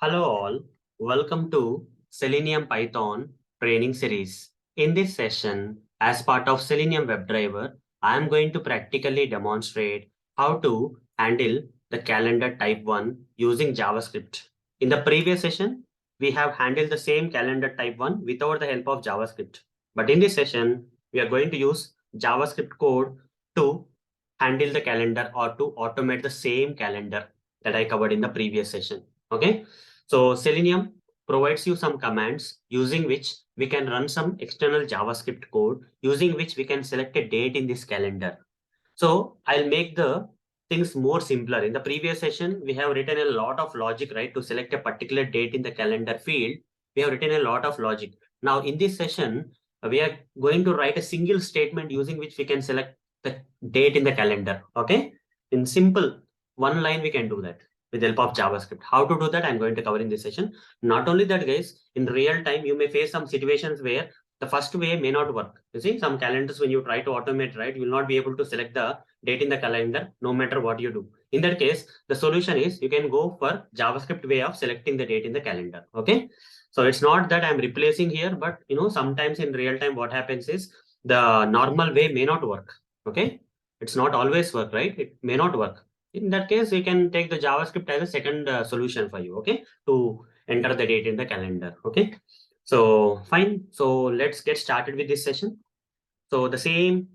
Hello all, welcome to Selenium Python Training Series. In this session, as part of Selenium WebDriver, I am going to practically demonstrate how to handle the calendar type 1 using JavaScript. In the previous session, we have handled the same calendar type 1 without the help of JavaScript. But in this session, we are going to use JavaScript code to handle the calendar or to automate the same calendar that I covered in the previous session. Okay. So Selenium provides you some commands using which we can run some external JavaScript code using which we can select a date in this calendar. So I'll make the things more simpler. In the previous session, we have written a lot of logic, right? To select a particular date in the calendar field, we have written a lot of logic. Now in this session, we are going to write a single statement using which we can select the date in the calendar. Okay. In simple one line, we can do that with the help of JavaScript. How to do that, I'm going to cover in this session. Not only that, guys, in real time, you may face some situations where the first way may not work. You see, some calendars, when you try to automate, right, you will not be able to select the date in the calendar no matter what you do. In that case, the solution is you can go for JavaScript way of selecting the date in the calendar. Okay. So it's not that I'm replacing here, but sometimes in real time, what happens is the normal way may not work. Okay. It's not always work, right? It may not work. In that case, you can take the JavaScript as a second solution for you, okay, to enter the date in the calendar, okay. So fine. So let's get started with this session. So the same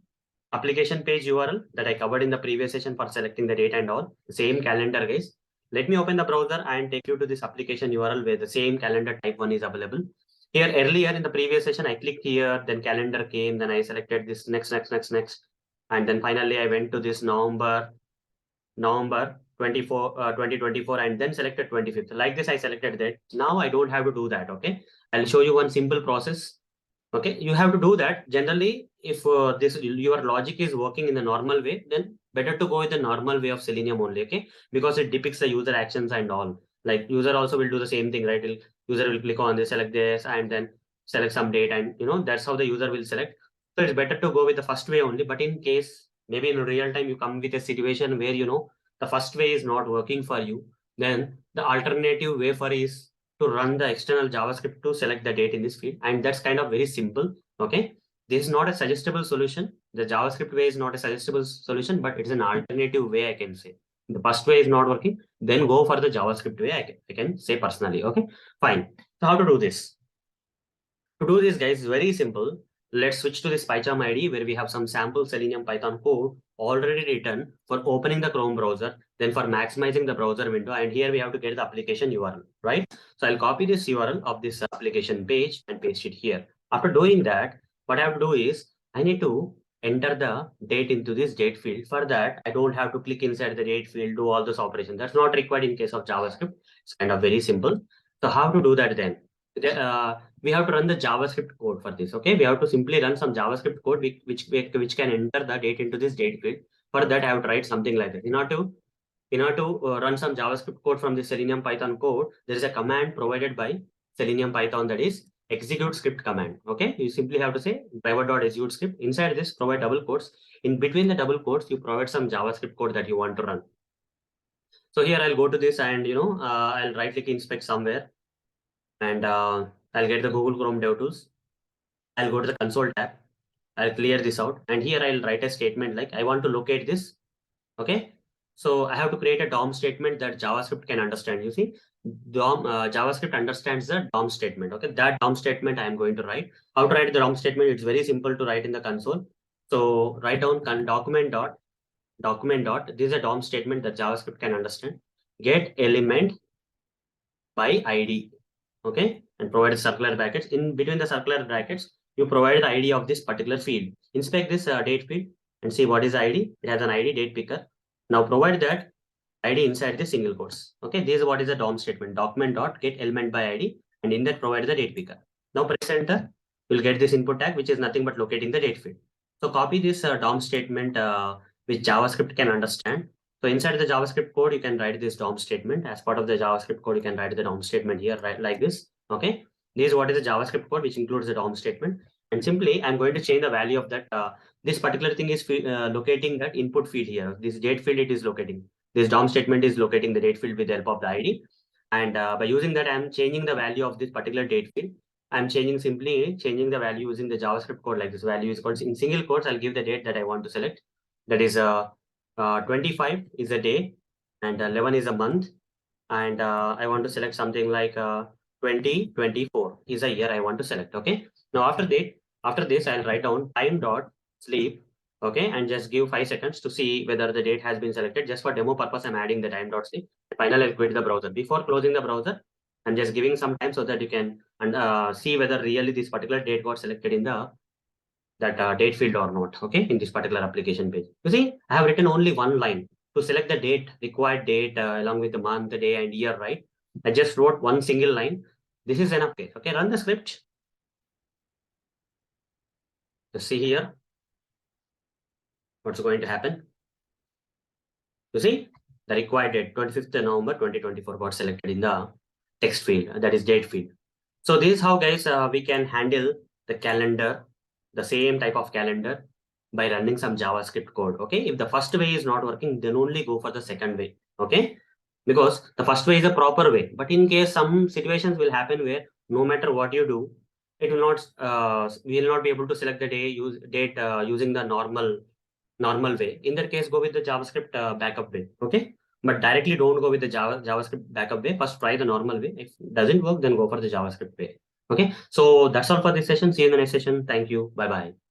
application page URL that I covered in the previous session for selecting the date and all, the same calendar, guys. Let me open the browser and take you to this application URL where the same calendar type 1 is available. Here earlier in the previous session, I clicked here, then calendar came, then I selected this next. And then finally I went to this November 2024, and then selected 25th. Like this, I selected that. Now I don't have to do that. Okay. I'll show you one simple process. Okay. You have to do that. Generally, if your logic is working in the normal way, then better to go with the normal way of Selenium only. Okay. Because it depicts the user actions and all. Like user also will do the same thing, right? User will click on this, select this, and then select some date. And that's how the user will select. So it's better to go with the first way only. But in case maybe in real time you come with a situation where the first way is not working for you, then the alternative way for is to run the external JavaScript to select the date in this field, and that's kind of very simple. Okay, this is not a suggestible solution. The JavaScript way is not a suggestible solution, but it's an alternative way, I can say. The first way is not working, then go for the JavaScript way, I can say personally. Okay, fine. So how to do this? To do this, guys, is very simple. Let's switch to this PyCharm ID where we have some sample Selenium Python code already written for opening the Chrome browser, then for maximizing the browser window. And here we have to get the application URL, right? So I'll copy this URL of this application page and paste it here. After doing that, what I have to do is I need to enter the date into this date field. For that, I don't have to click inside the date field, do all those operations. That's not required in case of JavaScript. It's kind of very simple. So how to do that then? We have to run the JavaScript code for this. Okay, we have to simply run some JavaScript code which can enter the date into this date field. For that, I have to write something like that. In order to run some JavaScript code from the Selenium Python code, there is a command provided by Selenium Python, that is execute script command. Okay, you simply have to say driver.execute script. Inside this, provide double quotes. In between the double quotes, you provide some JavaScript code that you want to run. So here I'll go to this and I'll right click inspect somewhere, and I'll get the Google Chrome DevTools. I'll go to the console tab. I'll clear this out. And here I'll write a statement like I want to locate this. Okay. So I have to create a DOM statement that JavaScript can understand. You see, JavaScript understands the DOM statement. Okay. That DOM statement I am going to write. How to write the DOM statement? It's very simple to write in the console. So write down document dot. This is a DOM statement that JavaScript can understand. Get element by ID. Okay, and provide circular brackets. In between the circular brackets, you provide the ID of this particular field. Inspect this date field and see what is the ID. It has an ID, date picker. Now provide that ID inside the single quotes. Okay, this is what is the DOM statement. Document dot get element by ID, and in that provide the date picker. Now press enter. You'll get this input tag, which is nothing but locating the date field. So copy this DOM statement which JavaScript can understand. So inside the JavaScript code, you can write this DOM statement. As part of the JavaScript code, you can write the DOM statement here, right, like this. Okay, this is what is the JavaScript code, which includes the DOM statement. And simply, I'm going to change the value of that. This particular thing is locating that input field here. This date field, it is locating. This DOM statement is locating the date field with the help of the ID. And by using that, I'm changing the value of this particular date field. I'm simply changing the value using the JavaScript code like this. Value is called in single quotes. I'll give the date that I want to select. That is 25 is a day, and 11 is a month, and I want to select something like 2024 is a year I want to select. Okay. Now after this, I'll write down time dot sleep. Okay, and just give 5 seconds to see whether the date has been selected. Just for demo purpose, I'm adding the time dot sleep. Finally, I'll quit the browser. Before closing the browser, I'm just giving some time so that you can see whether really this particular date got selected in the that date field or not. Okay, in this particular application page. You see, I have written only one line to select the date, required date along with the month, the day, and year, right? I just wrote one single line. This is enough case. Okay, run the script. Just see here what's going to happen. You see, the required date, 25th November 2024 got selected in the text field, that is date field. So this is how, guys, we can handle the calendar, the same type of calendar by running some JavaScript code. Okay, if the first way is not working, then only go for the second way. Okay, because the first way is a proper way. But in case some situations will happen where no matter what you do, it will not. We will not be able to select the date using the normal way. In that case, go with the JavaScript backup way. Okay, but directly don't go with the JavaScript backup way. First try the normal way. If it doesn't work, then go for the JavaScript way. Okay, so that's all for this session. See you in the next session. Thank you. Bye bye.